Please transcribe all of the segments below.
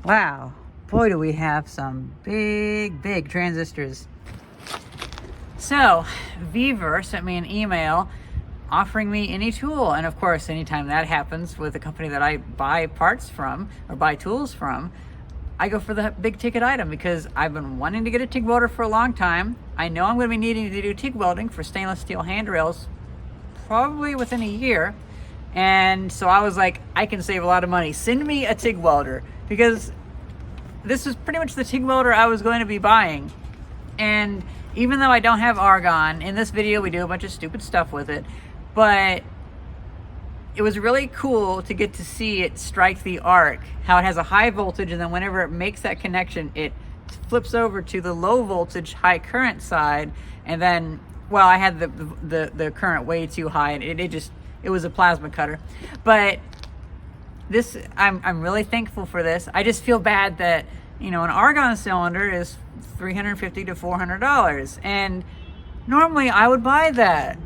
Wow, boy do we have some big transistors. So, Vevor sent me an email offering me any tool, and of course, anytime that happens with a company that I buy parts from or buy tools from, I go for the big ticket item because I've been wanting to get a TIG welder for a long time. I know I'm going to be needing to do TIG welding for stainless steel handrails probably within a year, and so I was like, I can save a lot of money. Send me a TIG welder, because this is pretty much the TIG welder I was going to be buying. And even though I don't have argon, in this video we do a bunch of stupid stuff with it, but it was really cool to get to see it strike the arc, how it has a high voltage, and then whenever it makes that connection, it flips over to the low voltage, high current side, and then, well, I had the current way too high, and it was a plasma cutter. But this, I'm really thankful for this. I just feel bad that, you know, an argon cylinder is $350 to $400, and normally I would buy that,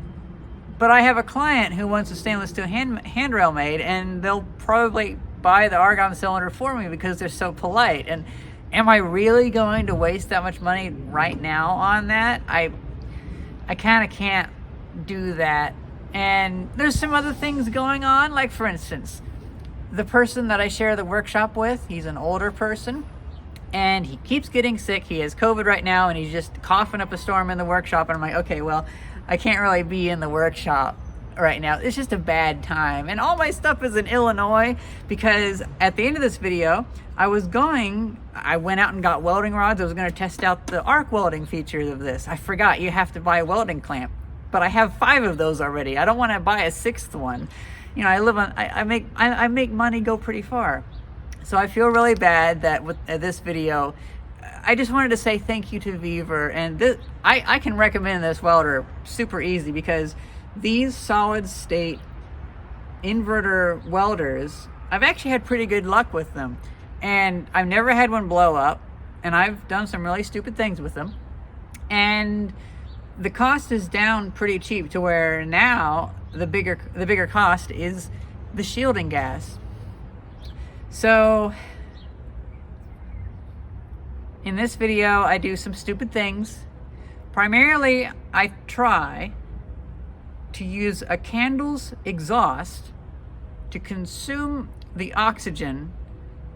but I have a client who wants a stainless steel handrail made, and they'll probably buy the argon cylinder for me because they're so polite. And am I really going to waste that much money right now on that? I kind of can't do that. And there's some other things going on, like for instance, the person that I share the workshop with, he's an older person, and he keeps getting sick. He has COVID right now, and he's just coughing up a storm in the workshop. And I'm like, okay, well, I can't really be in the workshop right now. It's just a bad time. And all my stuff is in Illinois, because at the end of this video, I went out and got welding rods. I was going to test out the arc welding features of this. I forgot you have to buy a welding clamp, but I have 5 of those already. I don't want to buy a 6th one. You know, I make money go pretty far. So I feel really bad that with this video, I just wanted to say thank you to Vevor, and I can recommend this welder super easy, because these solid state inverter welders, I've actually had pretty good luck with them, and I've never had one blow up, and I've done some really stupid things with them, and the cost is down pretty cheap to where now the bigger cost is the shielding gas. So in this video, I do some stupid things. Primarily, I try to use a candle's exhaust to consume the oxygen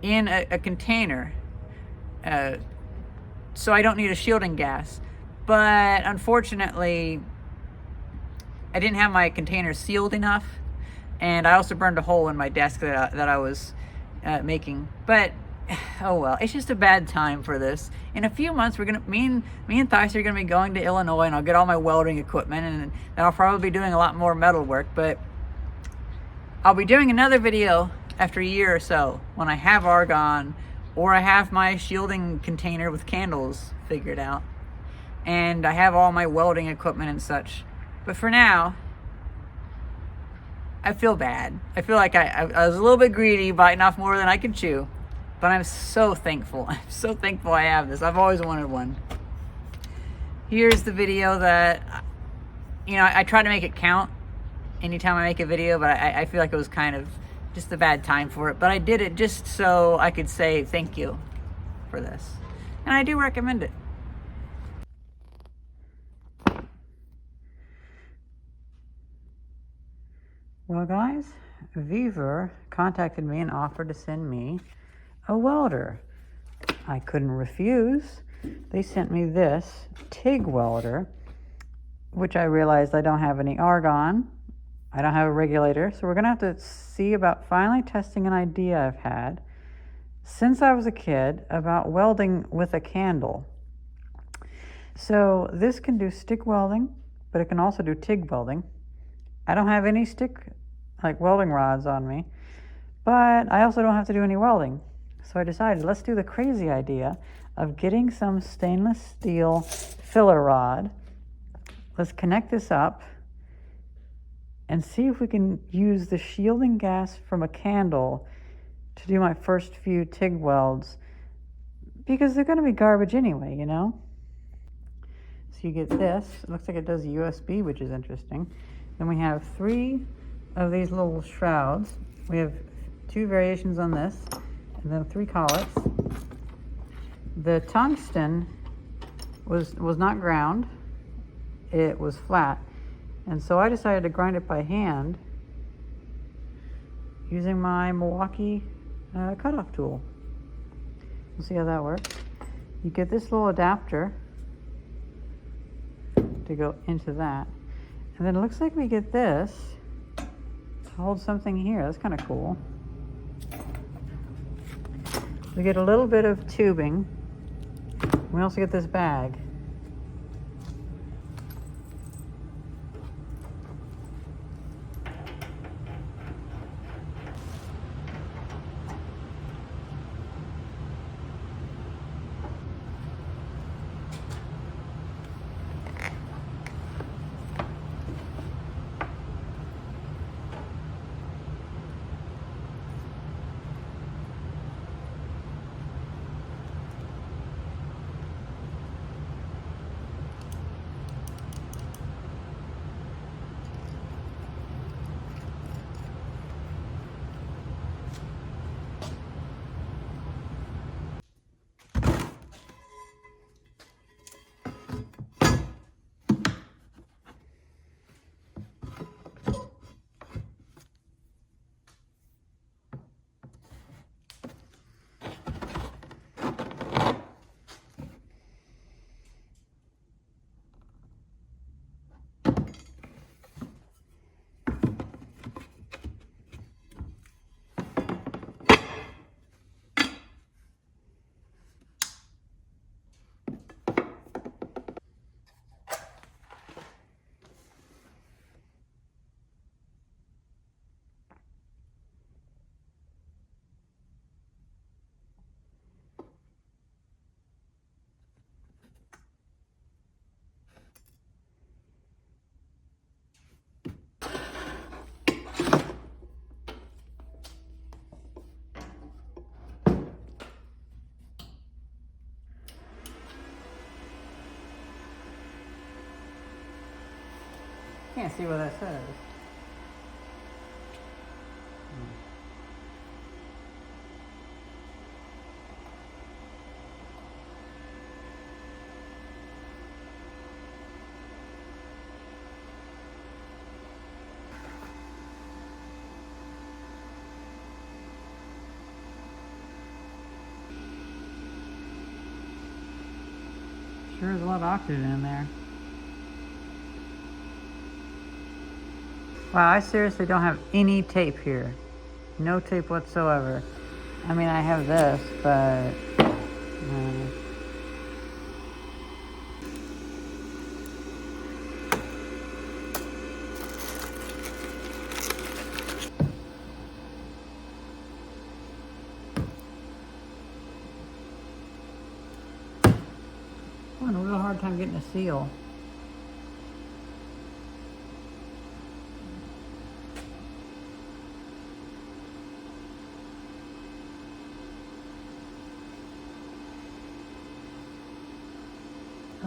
in a container, so I don't need a shielding gas. But unfortunately, I didn't have my container sealed enough, and I also burned a hole in my desk that I was making. But oh well, it's just a bad time for this. In a few months, me and Thais are gonna be going to Illinois, and I'll get all my welding equipment, and then I'll probably be doing a lot more metal work. But I'll be doing another video after a year or so when I have argon, or I have my shielding container with candles figured out, and I have all my welding equipment and such. But for now, I feel bad. I feel like I was a little bit greedy, biting off more than I could chew. But I'm so thankful. I'm so thankful I have this. I've always wanted one. Here's the video that, you know, I try to make it count anytime I make a video, but I feel like it was kind of just a bad time for it. But I did it just so I could say thank you for this. And I do recommend it. Well, guys, Vevor contacted me and offered to send me a welder. I couldn't refuse. They sent me this TIG welder, which I realized I don't have any argon. I don't have a regulator, so we're gonna have to see about finally testing an idea I've had since I was a kid about welding with a candle. So this can do stick welding, but it can also do TIG welding. I don't have any stick like welding rods on me, but I also don't have to do any welding. So I decided, let's do the crazy idea of getting some stainless steel filler rod. Let's connect this up and see if we can use the shielding gas from a candle to do my first few TIG welds, because they're going to be garbage anyway, you know? So you get this. It looks like it does USB, which is interesting. Then we have 3 of these little shrouds. We have 2 variations on this, and then 3 collets. The tungsten was not ground. It was flat. And so I decided to grind it by hand using my Milwaukee cutoff tool. We'll see how that works. You get this little adapter to go into that. And then it looks like we get this to hold something here. That's kind of cool. We get a little bit of tubing. We also get this bag. Can't see what that says. Sure is a lot of oxygen in there. Wow, I seriously don't have any tape here. No tape whatsoever. I mean, I have this, but... I'm having a real hard time getting a seal.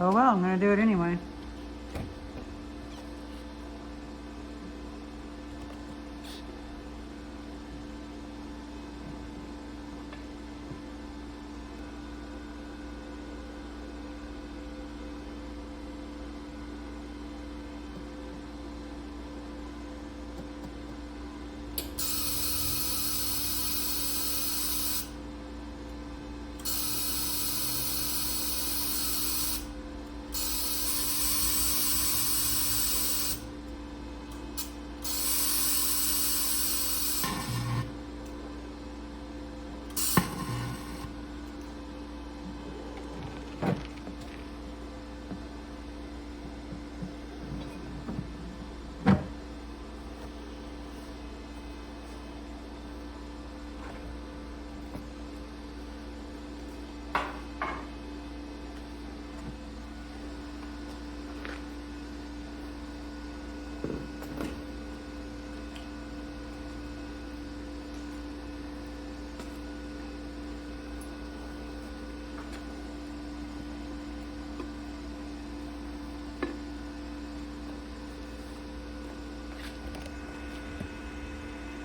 Oh well, I'm gonna do it anyway.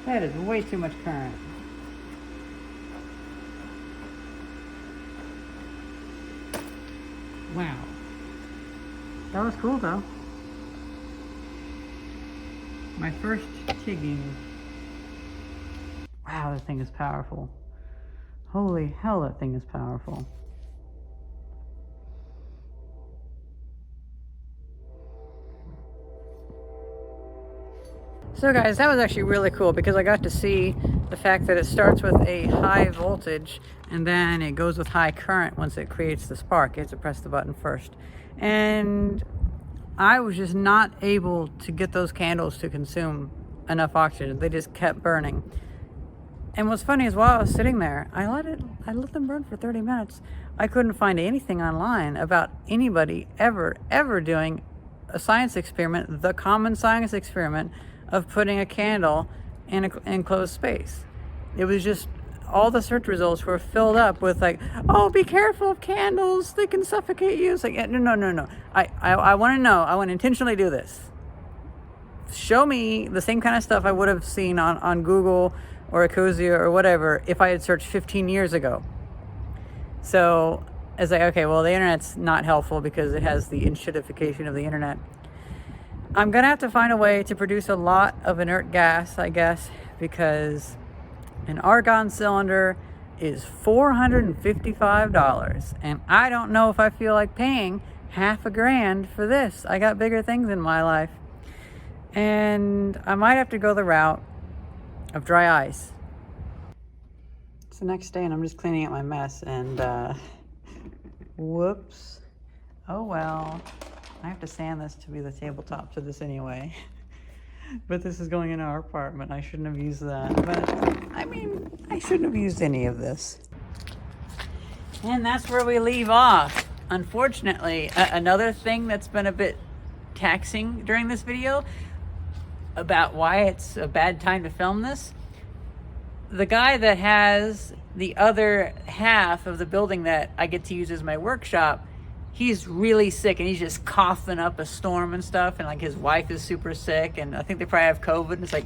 That is way too much current. Wow. That was cool though. My first TIGging. Wow, that thing is powerful. Holy hell, that thing is powerful. So guys, that was actually really cool because I got to see the fact that it starts with a high voltage and then it goes with high current once it creates the spark. You have to press the button first. And I was just not able to get those candles to consume enough oxygen. They just kept burning. And what's funny is while I was sitting there, I let them burn for 30 minutes. I couldn't find anything online about anybody ever doing a science experiment, the common science experiment of putting a candle in an enclosed space. It was just, all the search results were filled up with like, oh, be careful of candles, they can suffocate you. It's like, no. I want to know, I want to intentionally do this. Show me the same kind of stuff I would have seen on Google or Ecosia or whatever if I had searched 15 years ago. So I was like, okay, well, the internet's not helpful because it has the enshittification of the internet. I'm gonna have to find a way to produce a lot of inert gas, I guess, because an argon cylinder is $455, and I don't know if I feel like paying $500 for this. I got bigger things in my life, and I might have to go the route of dry ice. It's the next day, and I'm just cleaning up my mess, and whoops. Oh well. I have to sand this to be the tabletop to this anyway. But this is going in our apartment. I shouldn't have used that. But, I mean, I shouldn't have used any of this. And that's where we leave off. Unfortunately, another thing that's been a bit taxing during this video about why it's a bad time to film this. The guy that has the other half of the building that I get to use as my workshop, he's really sick and he's just coughing up a storm and stuff, and like his wife is super sick and I think they probably have COVID, and it's like,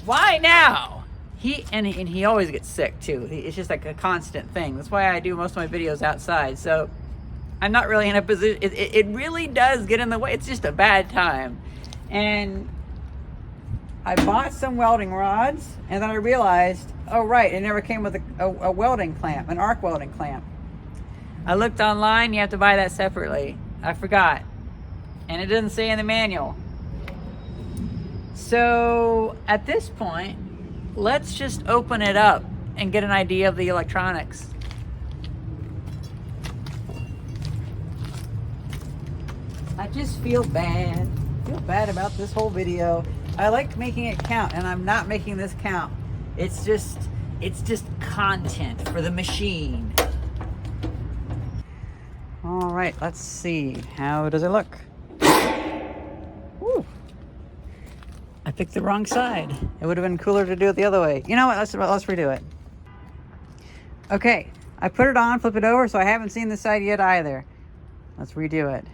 why now? He always gets sick too. It's just like a constant thing. That's why I do most of my videos outside. So I'm not really in a position, it really does get in the way. It's just a bad time. And I bought some welding rods and then I realized, oh right, it never came with a welding clamp, an arc welding clamp. I looked online, you have to buy that separately. I forgot. And it doesn't say in the manual. So at this point, let's just open it up and get an idea of the electronics. I just feel bad. I feel bad about this whole video. I like making it count, and I'm not making this count. It's just content for the machine. All right, let's see. How does it look? Woo. I picked the wrong side. It would have been cooler to do it the other way. You know what? Let's redo it. Okay, I put it on, flip it over, so I haven't seen this side yet either. Let's redo it.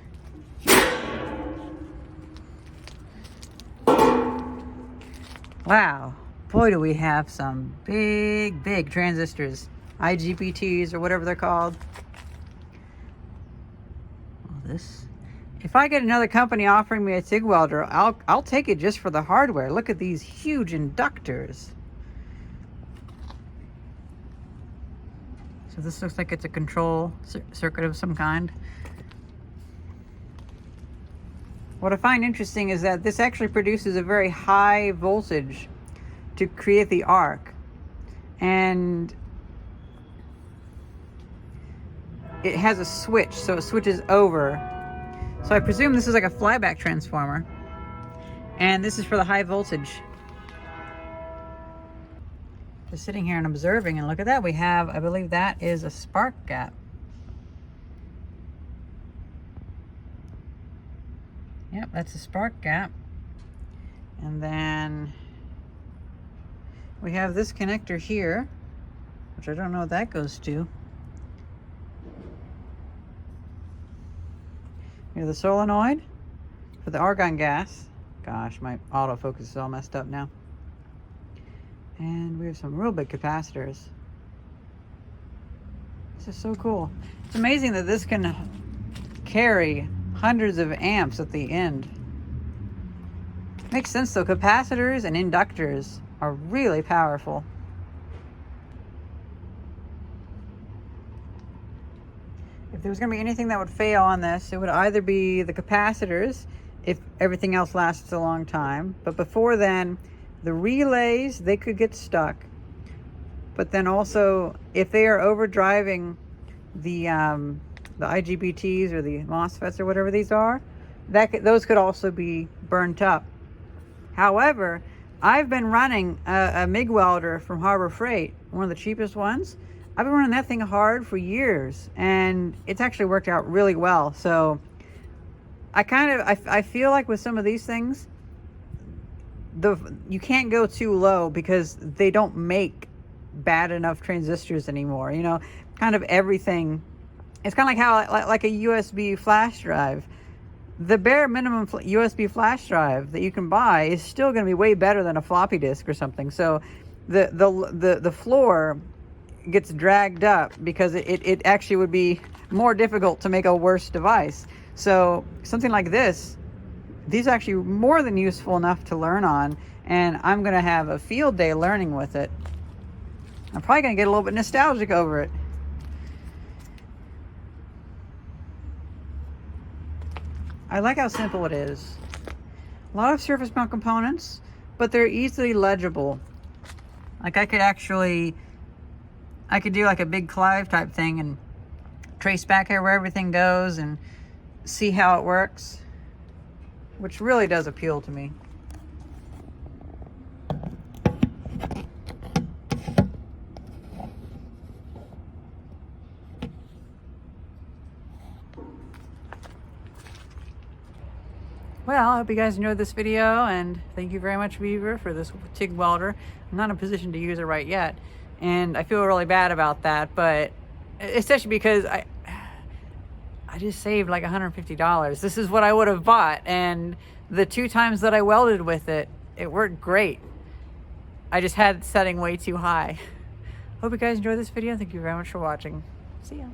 Wow, boy, do we have some big transistors, IGBTs or whatever they're called. This, if I get another company offering me a TIG welder, I'll take it just for the hardware. Look at these huge inductors. So this looks like it's a control circuit of some kind. What I find interesting is that this actually produces a very high voltage to create the arc, and it has a switch, so it switches over. So I presume this is like a flyback transformer, and this is for the high voltage. Just sitting here and observing, and look at that, we have, I believe that is a spark gap. Yep, that's a spark gap. And then we have this connector here, which I don't know what that goes to. Here's the solenoid for the argon gas. Gosh, my autofocus is all messed up now. And we have some real big capacitors. This is so cool. It's amazing that this can carry hundreds of amps at the end. Makes sense though. Capacitors and inductors are really powerful. If there was going to be anything that would fail on this, it would either be the capacitors, if everything else lasts a long time. But before then, the relays, they could get stuck. But then also, if they are overdriving the IGBTs or the MOSFETs or whatever these are, those could also be burnt up. However, I've been running a MIG welder from Harbor Freight, one of the cheapest ones. I've been running that thing hard for years, and it's actually worked out really well. So I feel like with some of these things, you can't go too low because they don't make bad enough transistors anymore. You know, kind of everything. It's kind of like how like a USB flash drive. The bare minimum USB flash drive that you can buy is still going to be way better than a floppy disk or something. So the floor gets dragged up because it actually would be more difficult to make a worse device. So something like this, these are actually more than useful enough to learn on, and I'm going to have a field day learning with it. I'm probably going to get a little bit nostalgic over it. I like how simple it is. A lot of surface mount components, but they're easily legible. Like I could do like a big Clive type thing and trace back here where everything goes and see how it works, which really does appeal to me. Well, I hope you guys enjoyed this video, and thank you very much, Vevor, for this TIG welder. I'm not in a position to use it right yet, and I feel really bad about that, but especially because I just saved like $150. This is what I would have bought, and the 2 times that I welded with it, it worked great. I just had it setting way too high. Hope you guys enjoyed this video. Thank you very much for watching. See ya.